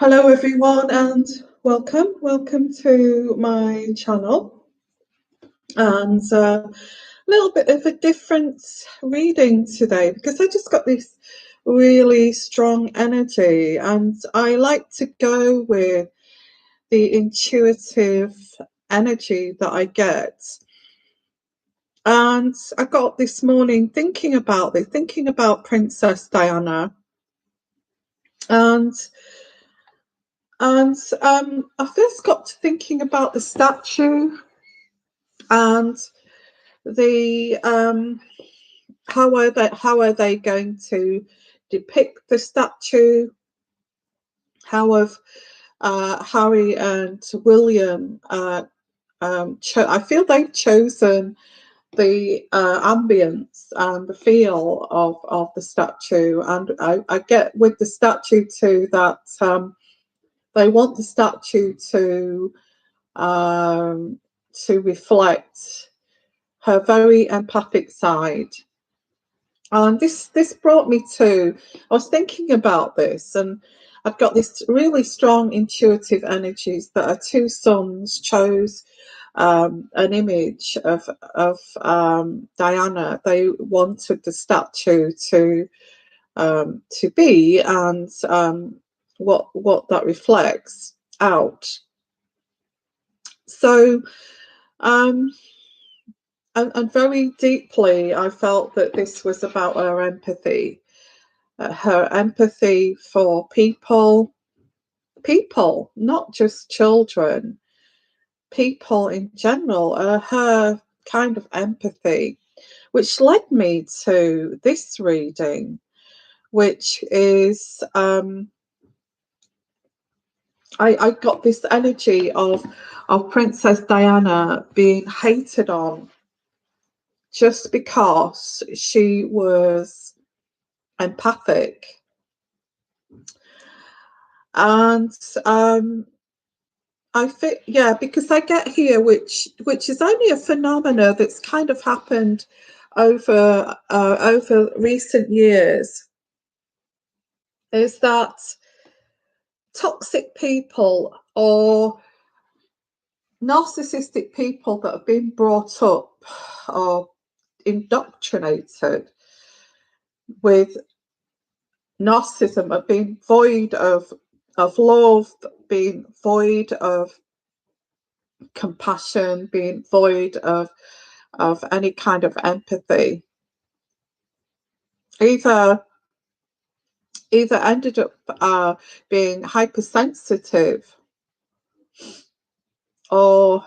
Hello everyone and welcome to my channel, and a little bit of a different reading today because I just got this really strong energy and I like to go with the intuitive energy that I get. And I got this morning thinking about Princess Diana, and I first got to thinking about the statue and the how are they going to depict the statue? How have Harry and William I feel they've chosen the ambience and the feel of the statue, and I get with the statue too that they want the statue to reflect her very empathic side. And this brought me to, I was thinking about this, and I've got this really strong intuitive energies that our two sons chose an image of Diana. They wanted the statue to be, and what that reflects out. So and very deeply I felt that this was about her empathy for people, not just children, people in general, her kind of empathy, which led me to this reading, which is I got this energy of Princess Diana being hated on just because she was empathic. And I think, yeah, because I get here, which is only a phenomena that's kind of happened over recent years, is that toxic people or narcissistic people that have been brought up or indoctrinated with narcissism have been void of love, being void of compassion, being void of any kind of empathy. Either ended up being hypersensitive or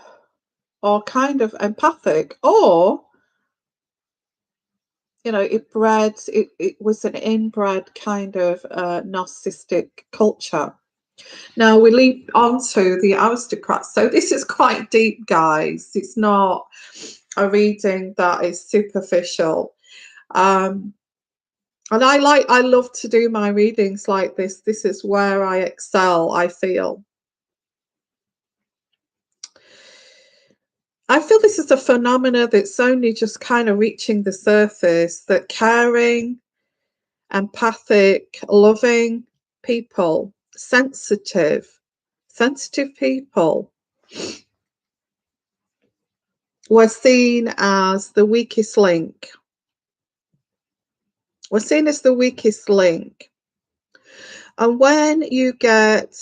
kind of empathic, or it was an inbred kind of narcissistic culture. Now we lead on to the Aristocrats. So this is quite deep, guys. It's not a reading that is superficial. And I love to do my readings like this. This is where I excel, I feel. I feel this is a phenomena that's only just kind of reaching the surface, that caring, empathic, loving people, sensitive people were seen as the weakest link. We're seen as the weakest link. And when you get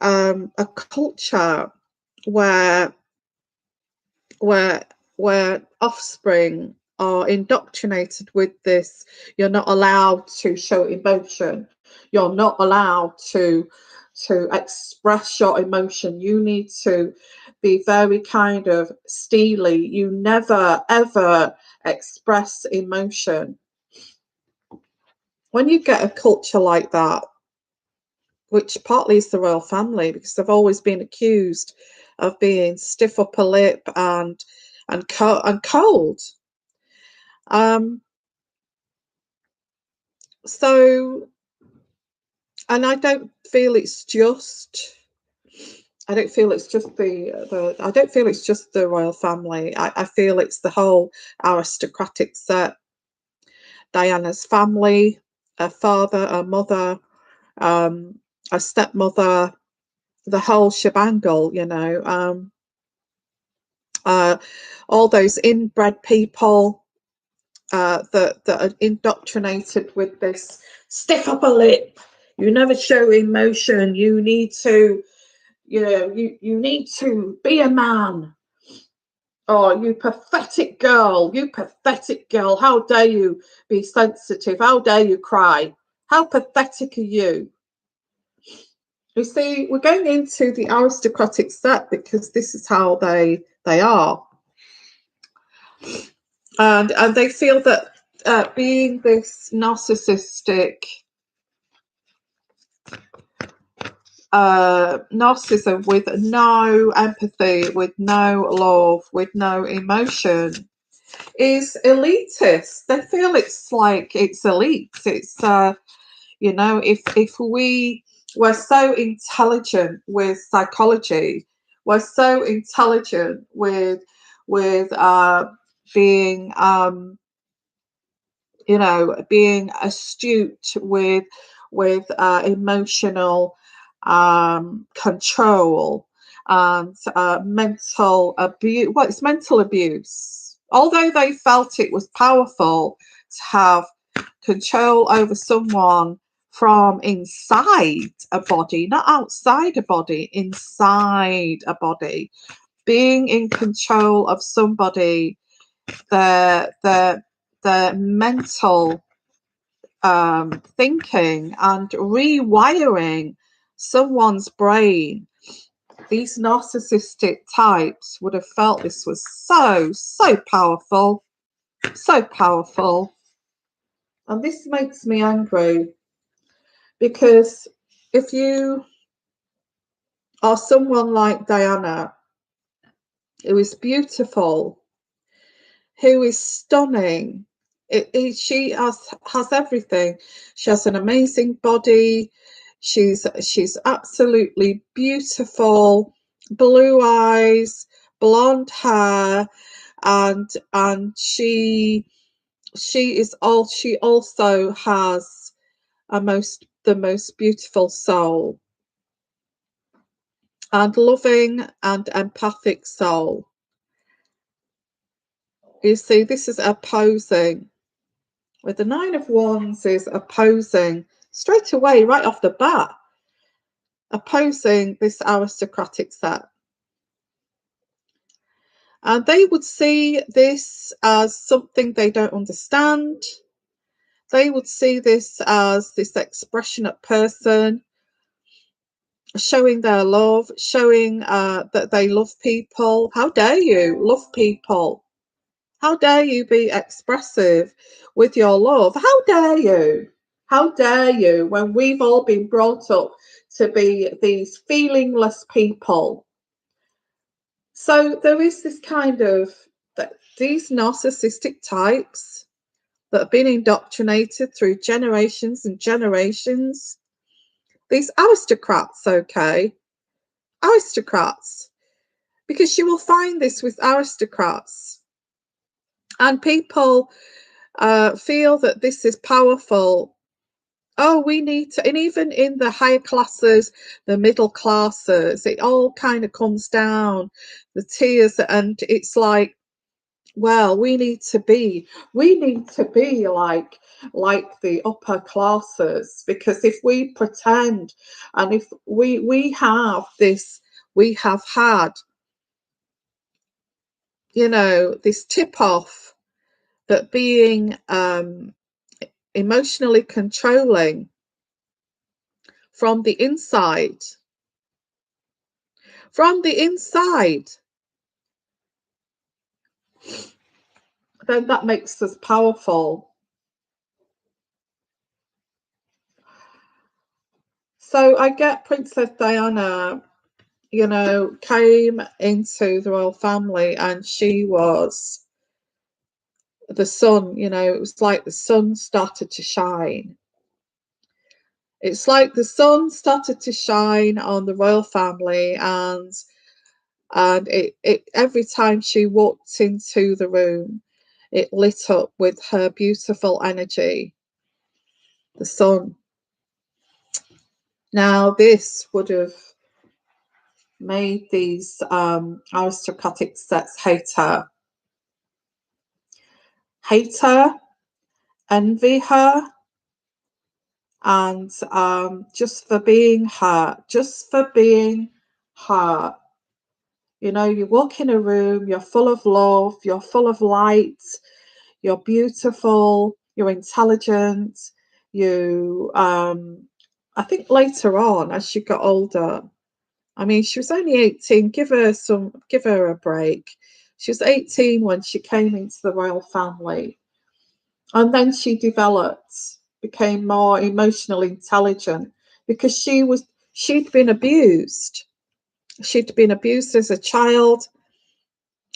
a culture where offspring are indoctrinated with this, you're not allowed to show emotion, you're not allowed to express your emotion, you need to be very kind of steely, you never ever express emotion. When you get a culture like that, which partly is the royal family, because they've always been accused of being stiff upper lip and cold. So, and I don't feel it's just the royal family. I feel it's the whole aristocratic set. Diana's family, her father, her mother, a stepmother, the whole shebangle, you know, all those inbred people that are indoctrinated with this stiff upper lip. You never show emotion. You need to, you know, you need to be a man. Oh, you pathetic girl, how dare you be sensitive? How dare you cry? How pathetic are you? You see, we're going into the aristocratic set because this is how they are. And they feel that being this narcissistic narcissism with no empathy, with no love, with no emotion is elitist. They feel it's like it's elite. It's you know, if we were so intelligent with psychology, we're so intelligent with being you know, being astute with emotional control and mental abuse. Well, it's mental abuse. Although they felt it was powerful to have control over someone from inside a body, not outside a body, inside a body, being in control of somebody, their mental thinking and rewiring someone's brain. These narcissistic types would have felt this was so powerful, so powerful. And this makes me angry because if you are someone like Diana, who is beautiful, who is stunning, she has everything. She has an amazing body. She's absolutely beautiful, blue eyes, blonde hair, and she is all. She also has the most beautiful soul, and loving and empathic soul. You see, this is opposing. With the Nine of Wands is opposing straight away, right off the bat, opposing this aristocratic set. And they would see this as something they don't understand. They would see this as this expressionate person showing their love, showing that they love people. How dare you love people? How dare you be expressive with your love? How dare you? How dare you, when we've all been brought up to be these feelingless people? So there is this kind of, these narcissistic types that have been indoctrinated through generations and generations. These aristocrats, okay? Aristocrats. Because you will find this with aristocrats. And people feel that this is powerful. Oh, we need to, and even in the higher classes, the middle classes, it all kind of comes down, the tiers, and it's like, well, we need to be like the upper classes, because if we pretend, and if we have this, we have had, you know, this tip off that being emotionally controlling from the inside, then that makes us powerful. So I get Princess Diana, you know, came into the royal family and she was the sun, you know, it was like the sun started to shine. It's like the sun started to shine on the royal family, and it every time she walked into the room, it lit up with her beautiful energy. The sun. Now, this would have made these aristocratic sets hate her, envy her, and just for being her, You know, you walk in a room, you're full of love, you're full of light, you're beautiful, you're intelligent. I think later on, as she got older, I mean, she was only 18. Give her a break. She was 18 when she came into the royal family, and then she became more emotionally intelligent because she'd been abused. She'd been abused as a child,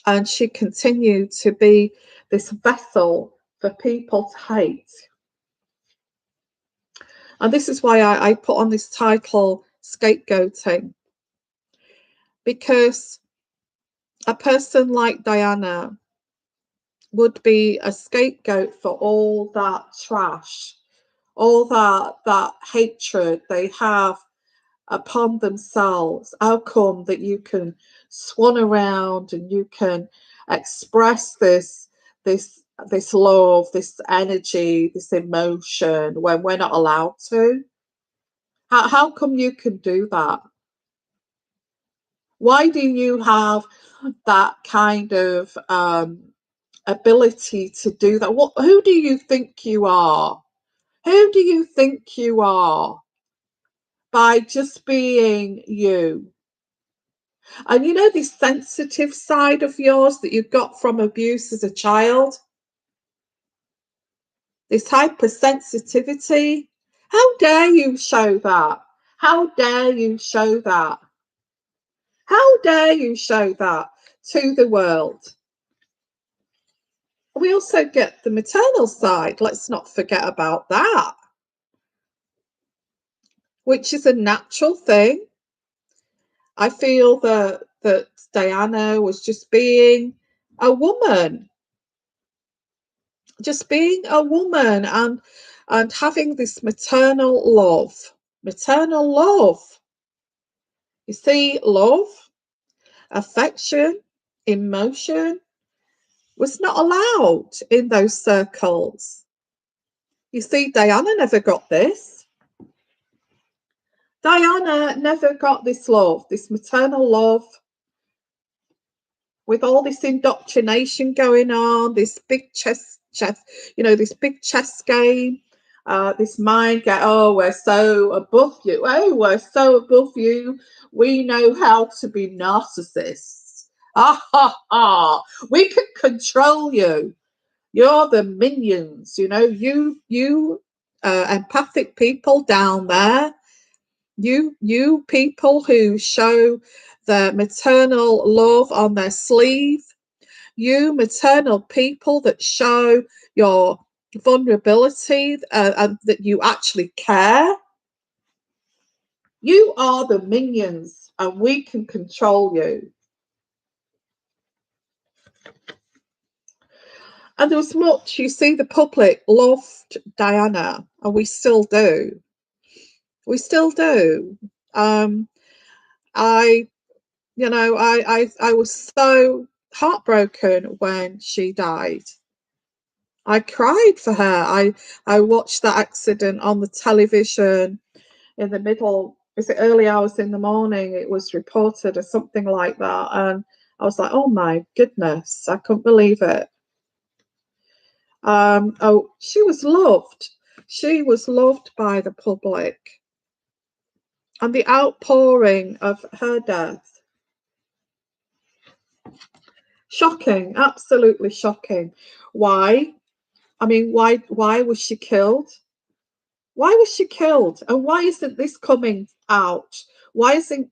and she continued to be this vessel for people to hate. And this is why I put on this title, Scapegoating, because a person like Diana would be a scapegoat for all that trash, all that hatred they have upon themselves. How come that you can swan around and you can express this love, this energy, this emotion when we're not allowed to? How come you can do that? Why do you have that kind of ability to do that? Who do you think you are? Who do you think you are by just being you? And you know this sensitive side of yours that you got from abuse as a child? This hypersensitivity? How dare you show that? How dare you show that? How dare you show that to the world? We also get the maternal side. Let's not forget about that, which is a natural thing. I feel that Diana was just being a woman, and having this maternal love. Maternal love. You see, love, affection, emotion was not allowed in those circles. You see, Diana never got this. Diana never got this love, this maternal love, with all this indoctrination going on, this big this big chess game, this mind game. Oh, we're so above you. Oh, we're so above you. We know how to be narcissists. Ah ha ha. We can control you. You're the minions. You know, you empathic people down there. You people who show the maternal love on their sleeve, you maternal people that show your vulnerability and that you actually care, you are the minions and we can control you. And there was much, you see, the public loved Diana, and we still do. We still do. I I was so heartbroken when she died. I cried for her. I watched that accident on the television in the middle, is it early hours in the morning? It was reported or something like that. And I was like, oh my goodness, I couldn't believe it. Oh, she was loved. She was loved by the public. And the outpouring of her death, shocking, absolutely shocking. Why? I mean, why was she killed? Why was she killed? And why isn't this coming out? Why isn't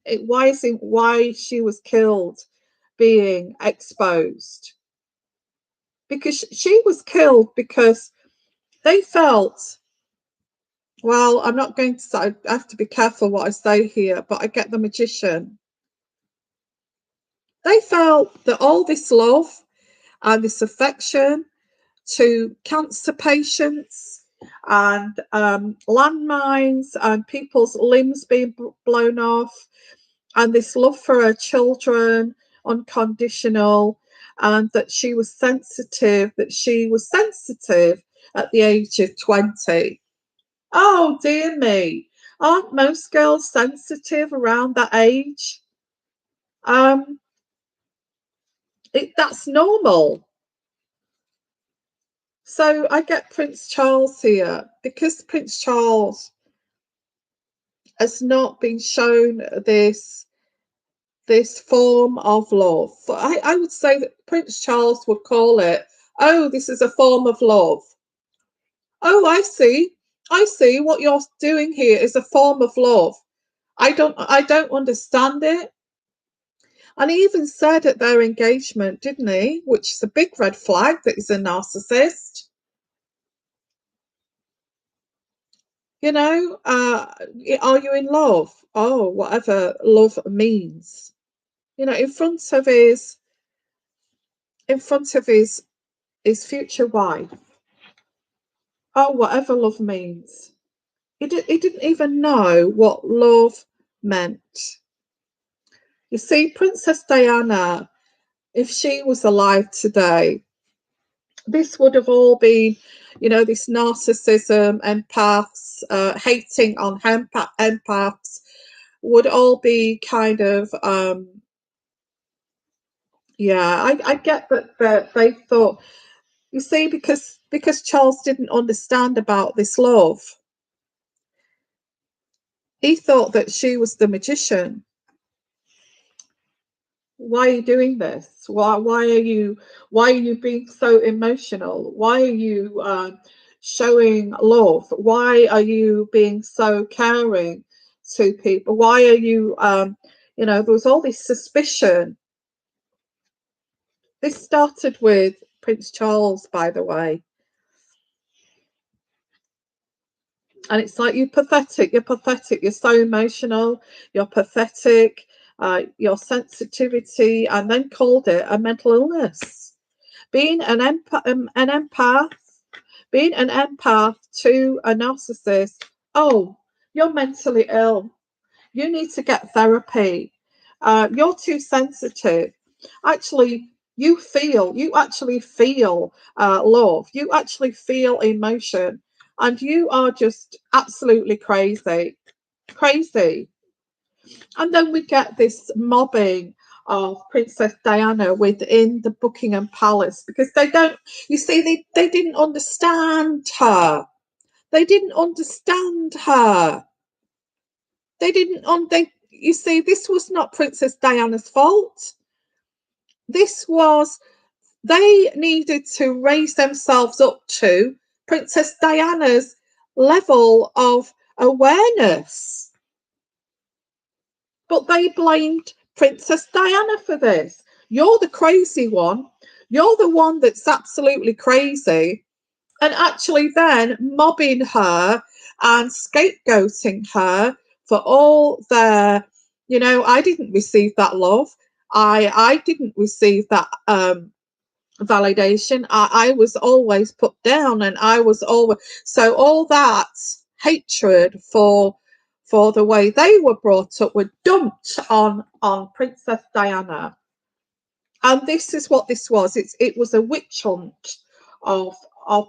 why she was killed being exposed? Because she was killed because they felt, well, I'm not going to say, I have to be careful what I say here, but I get the magician. They felt that all this love and this affection to cancer patients, and landmines and people's limbs being blown off, and this love for her children, unconditional, and that she was sensitive, at the age of 20. Oh, dear me. Aren't most girls sensitive around that age? That's normal. So I get Prince Charles here, because Prince Charles has not been shown this form of love. I would say that Prince Charles would call it, oh, this is a form of love. Oh, I see what you're doing here is a form of love. I don't understand it. And he even said at their engagement, didn't he? Which is a big red flag that he's a narcissist. You know, are you in love? Oh, whatever love means. You know, in front of his future wife. Oh, whatever love means. He didn't even know what love meant. You see, Princess Diana, if she was alive today, this would have all been, you know, this narcissism, empaths, hating on empaths, would all be kind of, I get that they thought, you see, because Charles didn't understand about this love, he thought that she was the magician. Why are you doing this? Why are you being so emotional? Why are you showing love? Why are you being so caring to people? Why are you you know, there was all this suspicion. This started with Prince Charles, by the way. And it's like, you're pathetic, you're so emotional, you're pathetic, your sensitivity, and then called it a mental illness. Being an empath, being an empath to a narcissist, oh, you're mentally ill. You need to get therapy. You're too sensitive. Actually, you actually feel love. You actually feel emotion. And you are just absolutely crazy. Crazy. And then we get this mobbing of Princess Diana within the Buckingham Palace, because they don't, you see, they didn't understand her. They didn't understand her. They didn't on they You see, this was not Princess Diana's fault. This was, they needed to raise themselves up to Princess Diana's level of awareness. But they blamed Princess Diana for this. You're the crazy one. You're the one that's absolutely crazy. And actually then mobbing her and scapegoating her for all their, you know, I didn't receive that love. I didn't receive that validation. I was always put down, and I was always, so all that hatred for the way they were brought up were dumped on Princess Diana. And this is what this was. It was a witch hunt of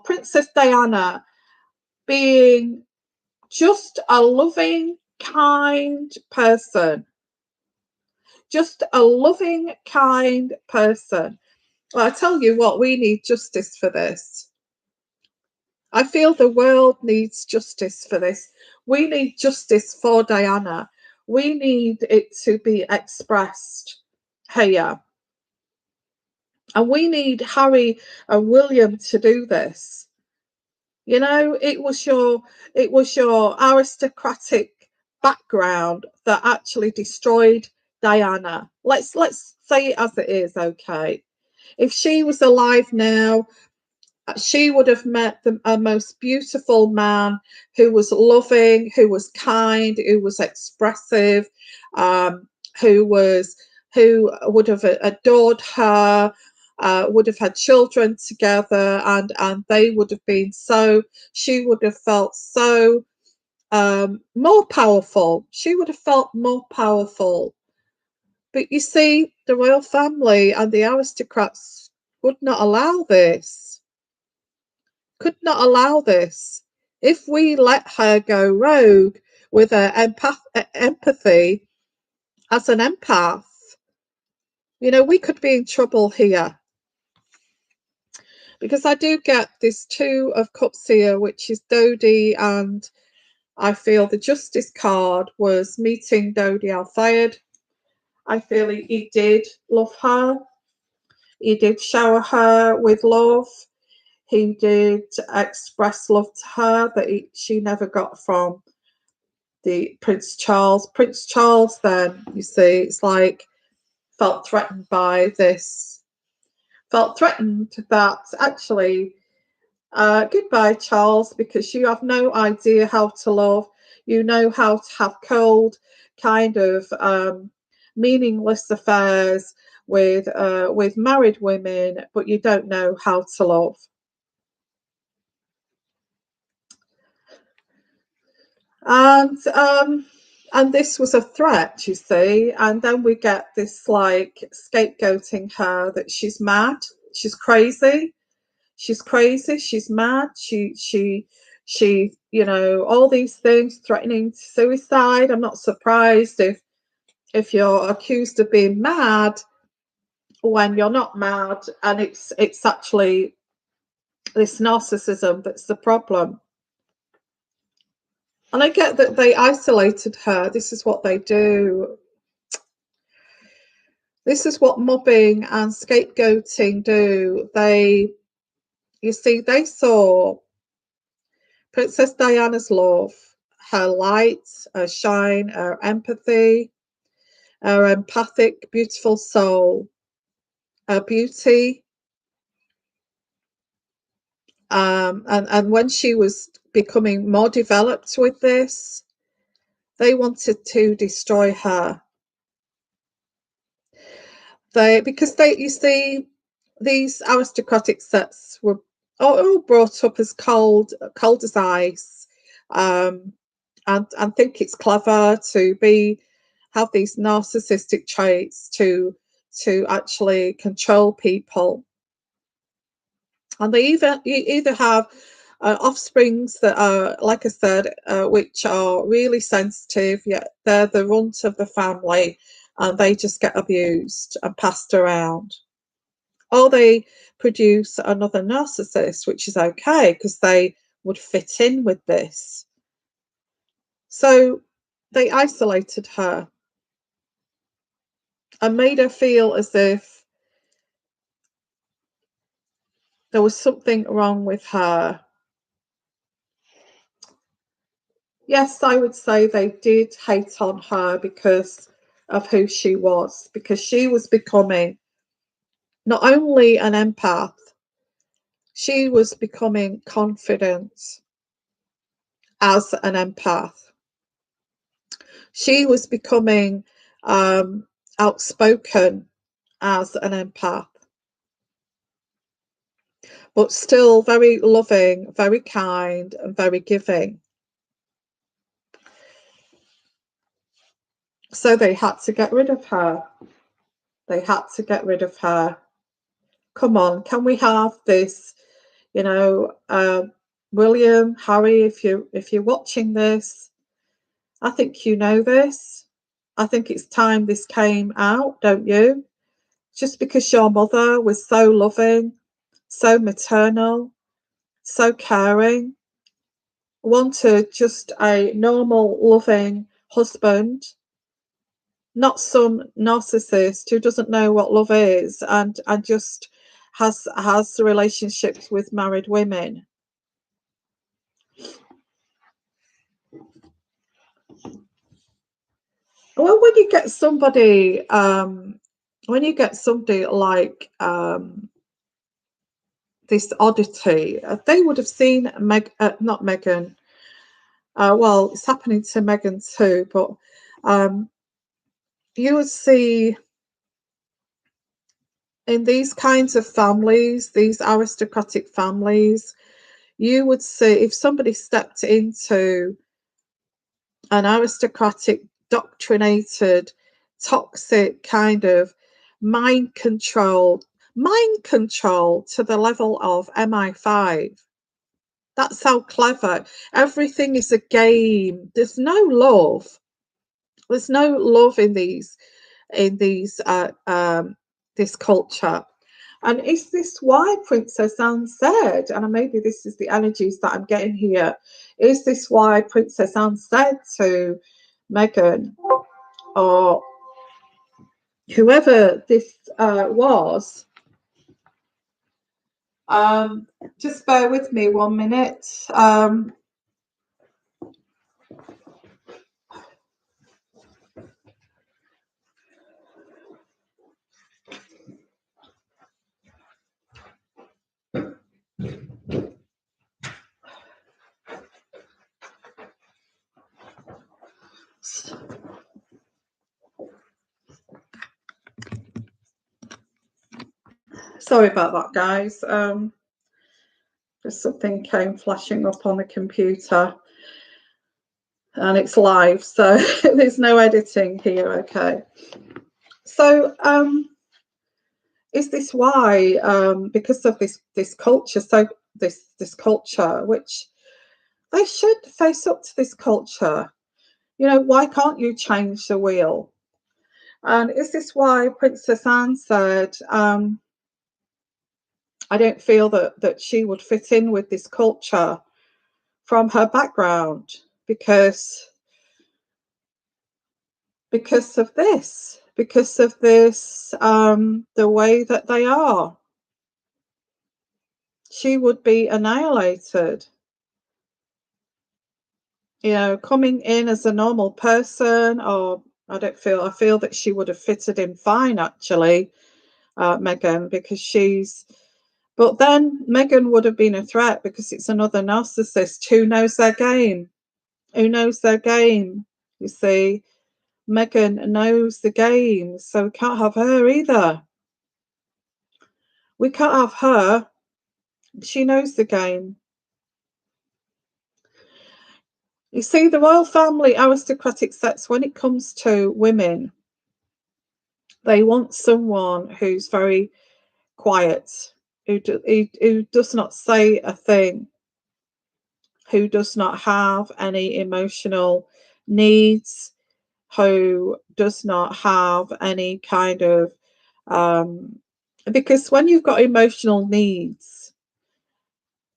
Princess Diana being just a loving, kind person. Just a loving, kind person. Well, I tell you what, we need justice for this. I feel the world needs justice for this. We need justice for Diana. We need it to be expressed here. And we need Harry and William to do this. You know, it was your aristocratic background that actually destroyed Diana. Let's say it as it is, okay? If she was alive now, she would have met a most beautiful man who was loving, who was kind, who was expressive, who would have adored her, would have had children together, and they would have been so, she would have felt so more powerful. She would have felt more powerful. But you see, the royal family and the aristocrats would not allow this, could not allow this. If we let her go rogue with her empathy as an empath, you know, we could be in trouble here. Because I do get this Two of Cups here, which is Dodi, and I feel the Justice card was meeting Dodi Al-Fayed. I feel he did love her. He did shower her with love. He did express love to her that she never got from the Prince Charles. Prince Charles, then, you see, it's like, felt threatened by this. Felt threatened that actually, goodbye, Charles, because you have no idea how to love. You know how to have cold, kind of meaningless affairs with married women, but you don't know how to love. And this was a threat, you see. And then we get this like scapegoating her that she's mad, she's crazy. She's crazy, she's mad, she you know, all these things, threatening suicide. I'm not surprised if you're accused of being mad when you're not mad, and it's actually this narcissism that's the problem. And I get that they isolated her. This is what they do. This is what mobbing and scapegoating do. You see, they saw Princess Diana's love, her light, her shine, her empathy, her empathic, beautiful soul, her beauty. And when she was becoming more developed with this, they wanted to destroy her. You see, these aristocratic sets were all brought up as cold as ice, and think it's clever to have these narcissistic traits to actually control people. And they either have offsprings that are, like I said, which are really sensitive, yet they're the runt of the family, and they just get abused and passed around. Or they produce another narcissist, which is okay because they would fit in with this. So they isolated her and made her feel as if there was something wrong with her. Yes, I would say they did hate on her because of who she was, because she was becoming not only an empath, she was becoming confident as an empath. She was becoming outspoken as an empath, but still very loving, very kind, and very giving. So they had to get rid of her. They had to get rid of her. Come on, can we have this? You know, William, Harry, if you're watching this, I think you know this. I think it's time this came out, don't you? Just because your mother was so loving, so maternal, so caring, wanted just a normal, loving husband, not some narcissist who doesn't know what love is and just has relationships with married women. Well, when you get somebody like this oddity, they would have seen not Meghan. Well, it's happening to Meghan too, but you would see in these kinds of families, these aristocratic families, you would see if somebody stepped into an aristocratic, doctrinated, toxic kind of mind control to the level of MI5. That's how clever. Everything is a game. There's no love. There's no love in this culture. And is this why Princess Anne said, and maybe this is the energies that I'm getting here, is this why Princess Anne said to Meghan, or whoever this was, just bear with me 1 minute. Sorry about that, guys. Just something came flashing up on the computer, and it's live, so there's no editing here. Okay. So, is this why? Because of this culture, so this culture, which they should face up to this culture. You know, why can't you change the wheel? And is this why Princess Anne said, I don't feel that she would fit in with this culture from her background because of this, the way that they are. She would be annihilated. You know, coming in as a normal person, or I feel that she would have fitted in fine, actually, Meghan, because but then Meghan would have been a threat because it's another narcissist who knows their game. Who knows their game, you see. Meghan knows the game, so we can't have her either. We can't have her. She knows the game. You see, the royal family aristocratic sets, when it comes to women, they want someone who's very quiet, who does not say a thing, who does not have any emotional needs, who does not have any kind of because when you've got emotional needs,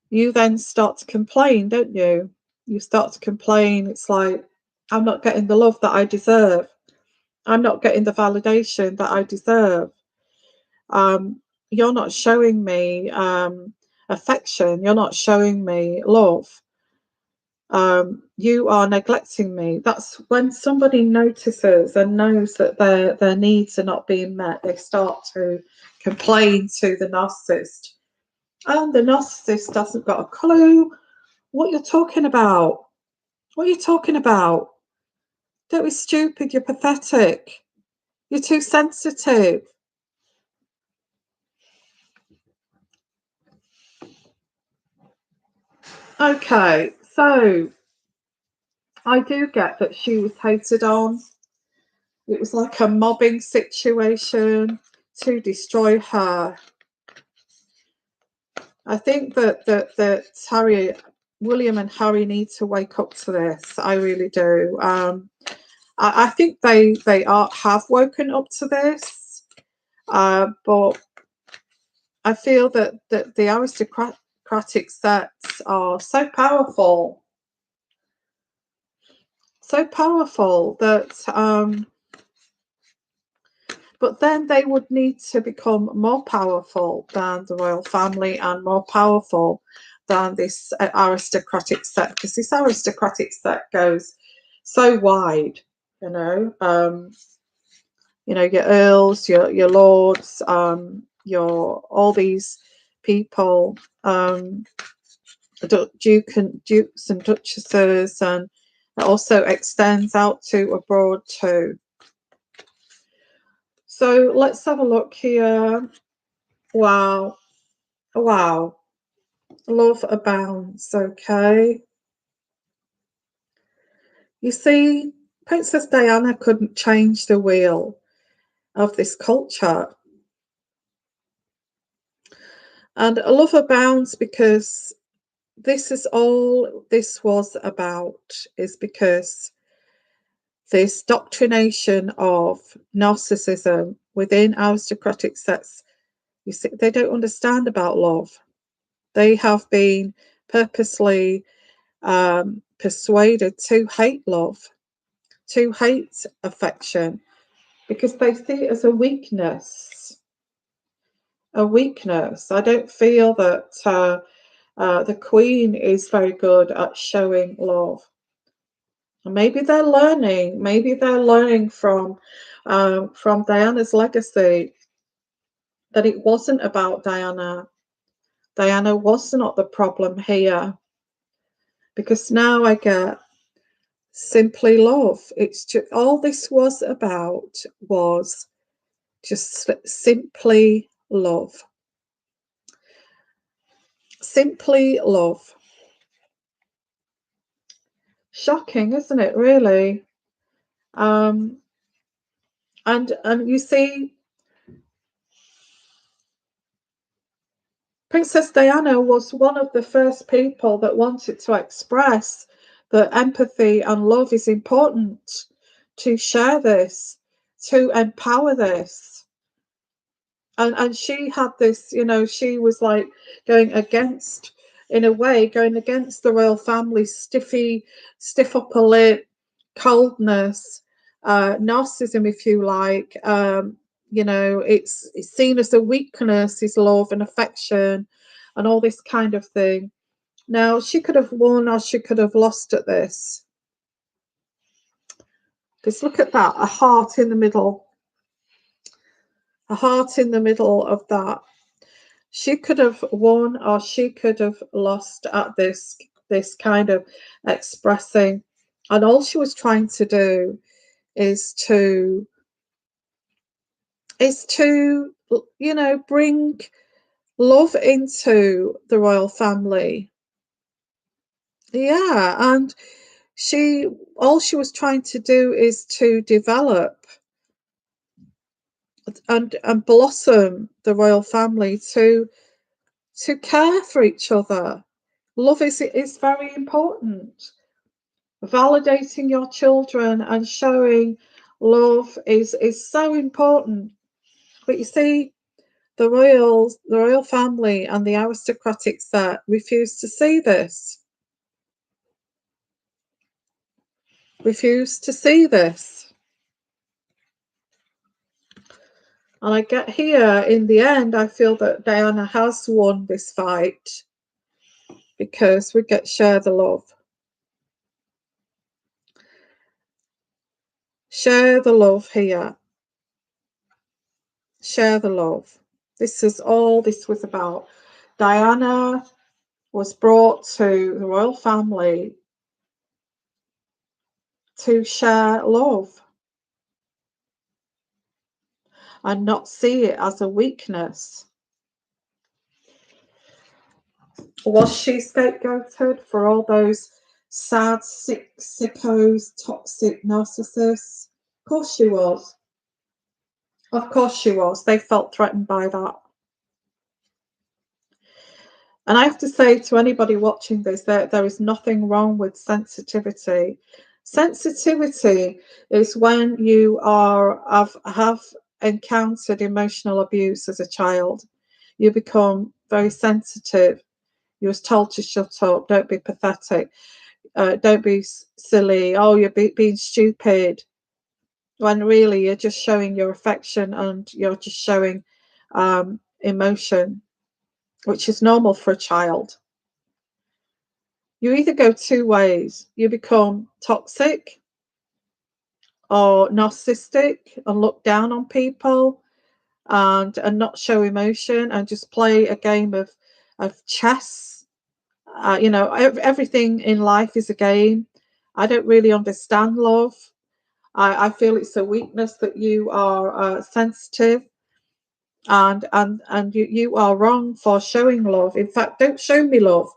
you then start to complain, don't you? You start to complain. It's like, I'm not getting the love that I deserve. I'm not getting the validation that I deserve. You're not showing me affection. You're not showing me love. You are neglecting me. That's when somebody notices and knows that their needs are not being met, they start to complain to the narcissist. And the narcissist hasn't got a clue what you're talking about. What are you talking about? Don't be stupid. You're pathetic. You're too sensitive. Okay, so I do get that she was hated on. It was like a mobbing situation to destroy her. I think that William and Harry need to wake up to this. I really do. I think they have woken up to this, but I feel that the aristocratic sets are so powerful that but then they would need to become more powerful than the royal family and more powerful than this aristocratic set, because this aristocratic set goes so wide, you know. Your earls, your lords, your all these people, dukes and duchesses, and it also extends out to abroad too. So let's have a look here. Wow. Wow. Love abounds. Okay. You see, Princess Diana couldn't change the wheel of this culture. And love abounds because this is all this was about, is because this doctrination of narcissism within aristocratic sets, you see, they don't understand about love. They have been purposely persuaded to hate love, to hate affection, because they see it as a weakness. A weakness. I don't feel that the Queen is very good at showing love. Maybe they're learning. Maybe they're learning from Diana's legacy that it wasn't about Diana. Diana was not the problem here, because now I get simply love. It's just all this was about was just simply love. Simply love. Shocking, isn't it, really? Um, and you see, Princess Diana was one of the first people that wanted to express that empathy and love is important, to share this, to empower this. And she had this, she was like going against, in a way, going against the royal family, stiff upper lip, coldness, narcissism, if you like. It's seen as a weakness, is love and affection and all this kind of thing. Now, she could have won or she could have lost at this. Just look at that, a heart in the middle. A heart in the middle of that. She could have won or she could have lost at this kind of expressing. And all she was trying to do is to bring love into the royal family. Yeah, and all she was trying to do is to develop and blossom the royal family, to care for each other. Love is very important. Validating your children and showing love is so important. But you see, the royal family and the aristocratic set refuse to see this. Refuse to see this. And I get here, in the end, I feel that Diana has won this fight because we get share the love. Share the love here. Share the love. This is all this was about. Diana was brought to the royal family to share love and not see it as a weakness. Was she scapegoated for all those sad, sick, sickos, toxic narcissists? Of course she was. Of course she was. They felt threatened by that. And I have to say to anybody watching this, there is nothing wrong with sensitivity. Sensitivity is when you have encountered emotional abuse as a child. You become very sensitive. You was told to shut up, don't be pathetic, don't be silly, oh, you're being stupid. When really you're just showing your affection and you're just showing emotion, which is normal for a child. You either go two ways. You become toxic or narcissistic and look down on people and not show emotion and just play a game of chess. Everything in life is a game. I don't really understand love. I feel it's a weakness that you are sensitive and you are wrong for showing love. In fact, don't show me love.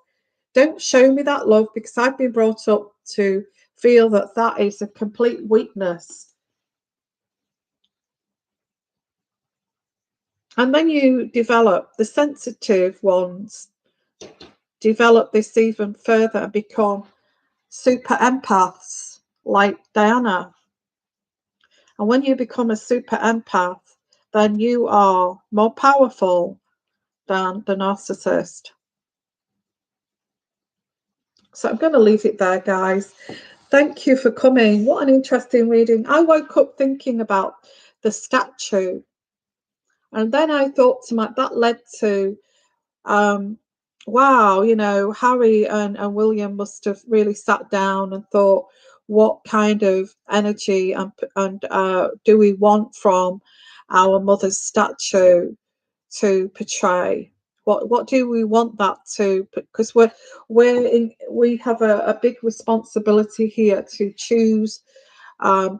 Don't show me that love, because I've been brought up to feel that that is a complete weakness. And then you develop, the sensitive ones develop this even further and become super empaths like Diana. And when you become a super empath, then you are more powerful than the narcissist. So I'm going to leave it there, guys. Thank you for coming. What an interesting reading. I woke up thinking about the statue, and then I thought to my, that led to, wow, you know, Harry and William must have really sat down and thought, what kind of energy and do we want from our mother's statue to portray? What do we want that to? Because we have a big responsibility here to choose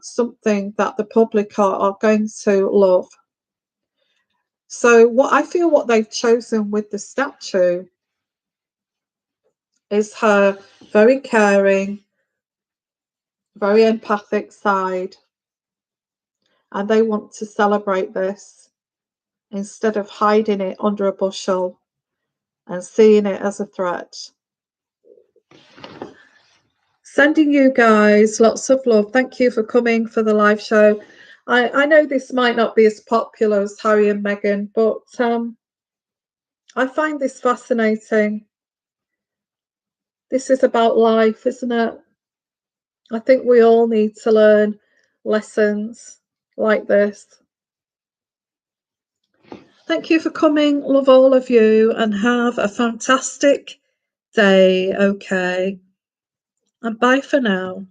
something that the public are going to love. So what I feel what they've chosen with the statue is her very caring, very empathic side, and they want to celebrate this instead of hiding it under a bushel and seeing it as a threat. Sending you guys lots of love. Thank you for coming for the live show. I know this might not be as popular as Harry and Meghan, but I find this fascinating. This is about life, isn't it? I think we all need to learn lessons like this. Thank you for coming. Love all of you and have a fantastic day. Okay. And bye for now.